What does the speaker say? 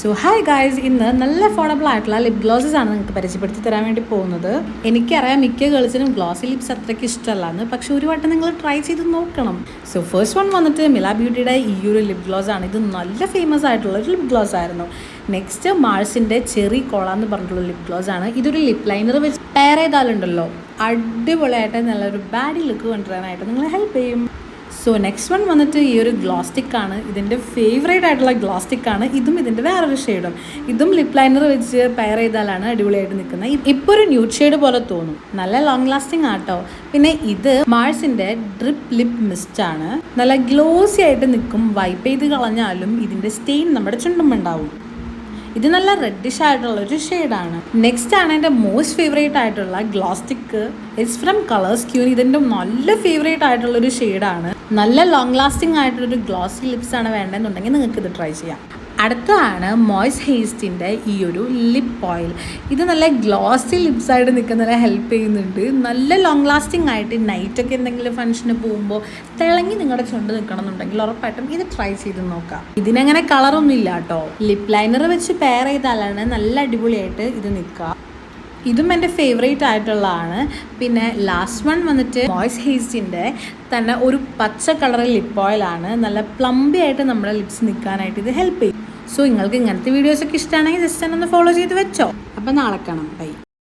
So hi guys, ഇന്ന് നല്ല affordable ആയിട്ടുള്ള ലിപ് ഗ്ലോസസ് ആണ് നിങ്ങൾക്ക് പരിചയപ്പെടുത്തി തരാൻ വേണ്ടി പോകുന്നത്. എനിക്കറിയാം മിക്ക ഗേൾസിനും ഗ്ലോസി ലിപ്സ് അത്രയ്ക്ക് ഇഷ്ടമല്ലാന്ന്, പക്ഷെ ഒരു വട്ടം നിങ്ങൾ ട്രൈ ചെയ്ത് നോക്കണം. സോ ഫസ്റ്റ് വൺ വന്നിട്ട് മില ബ്യൂട്ടിയുടെ ഈ ഒരു ലിപ് ഗ്ലോസ് ആണ്. ഇത് നല്ല ഫേമസ് ആയിട്ടുള്ള ഒരു ലിപ് ഗ്ലോസ് ആയിരുന്നു. നെക്സ്റ്റ് മാൾസിൻ്റെ ചെറി കോള എന്ന് പറഞ്ഞിട്ടുള്ള ലിപ് ഗ്ലോസ് ആണ്. ഇതൊരു ലിപ് ലൈനർ വെച്ച് പെയർ ചെയ്താലുണ്ടല്ലോ അടിപൊളിയായിട്ട് നല്ലൊരു ബാഡി ലുക്ക് കൊണ്ടുവരാനായിട്ട് നിങ്ങളെ ഹെൽപ്പ് ചെയ്യും. സോ നെക്സ്റ്റ് വൺ വന്നിട്ട് ഈ ഒരു ഗ്ലോസ്റ്റിക് ആണ്. ഇതിൻ്റെ ഫേവറേറ്റ് ആയിട്ടുള്ള ഗ്ലോസ്റ്റിക് ആണ്. ഇതും ഇതിൻ്റെ വേറൊരു ഷെയ്ഡും. ഇതും ലിപ് ലൈനർ വെച്ച് പെയർ ചെയ്താലാണ് അടിപൊളിയായിട്ട് നിൽക്കുന്നത്. ഇപ്പോൾ ഒരു ന്യൂഡ് ഷെയ്ഡ് പോലെ തോന്നും. നല്ല ലോങ് ലാസ്റ്റിംഗ് ആട്ടോ. പിന്നെ ഇത് മാൾസിൻ്റെ ഡ്രിപ്പ് ലിപ് മിസ്റ്റ് ആണ്. നല്ല ഗ്ലോസി ആയിട്ട് നിൽക്കും. വൈപ്പ് ചെയ്ത് കളഞ്ഞാലും ഇതിൻ്റെ സ്റ്റെയിൻ നമ്മുടെ ചുണ്ടുമുണ്ടാവും. ഇത് നല്ല റെഡിഷ് ആയിട്ടുള്ള ഒരു ഷെയ്ഡാണ്. നെക്സ്റ്റ് ആണ് എൻ്റെ മോസ്റ്റ് ഫേവറേറ്റ് ആയിട്ടുള്ള gloss stick. It's from colours queen. ഇതിൻ്റെ നല്ല ഫേവറേറ്റ് ആയിട്ടുള്ളൊരു ഷെയ്ഡാണ്. നല്ല ലോങ് ലാസ്റ്റിംഗ് ആയിട്ടൊരു ഗ്ലോസി ലിപ്സ് ആണ് വേണ്ടതെന്നുണ്ടെങ്കിൽ നിങ്ങൾക്ക് ഇത് ട്രൈ ചെയ്യാം. അടുത്തതാണ് മോയ്സ് ഹേസ്റ്റിൻ്റെ ഈ ഒരു ലിപ്പ് ഓയിൽ. ഇത് നല്ല ഗ്ലോസി ലിപ്സായിട്ട് നിൽക്കുന്നതിനെ ഹെൽപ്പ് ചെയ്യുന്നുണ്ട്. നല്ല ലോങ് ലാസ്റ്റിംഗ് ആയിട്ട് നൈറ്റൊക്കെ എന്തെങ്കിലും ഫംഗ്ഷന് പോകുമ്പോൾ തിളങ്ങി നിങ്ങളുടെ ചുണ്ട് നിൽക്കണം എന്നുണ്ടെങ്കിൽ ഉറപ്പായിട്ടും ഇത് ട്രൈ ചെയ്ത് നോക്കാം. ഇതിനങ്ങനെ കളറൊന്നും ഇല്ല കേട്ടോ. ലിപ്പ് ലൈനർ വെച്ച് പെയർ ചെയ്താലാണ് നല്ല അടിപൊളിയായിട്ട് ഇത് നിൽക്കുക. ഇതും എൻ്റെ ഫേവറേറ്റ് ആയിട്ടുള്ളതാണ്. പിന്നെ ലാസ്റ്റ് വൺ വന്നിട്ട് മോയ്സ് ഹേസ്റ്റിൻ്റെ തന്നെ ഒരു പച്ച കളർ ലിപ്പ് ഓയിലാണ്. നല്ല പ്ലംബി ആയിട്ട് നമ്മുടെ ലിപ്സ് നിൽക്കാനായിട്ട് ഇത് ഹെൽപ്പ് ചെയ്യും. സോ നിങ്ങൾക്ക് ഇങ്ങനത്തെ വീഡിയോസൊക്കെ ഇഷ്ടമാണെങ്കിൽ ജസ്റ്റ് ഒന്ന് ഫോളോ ചെയ്ത് വെച്ചോ. അപ്പം നാളെ കാണാം. ബൈ.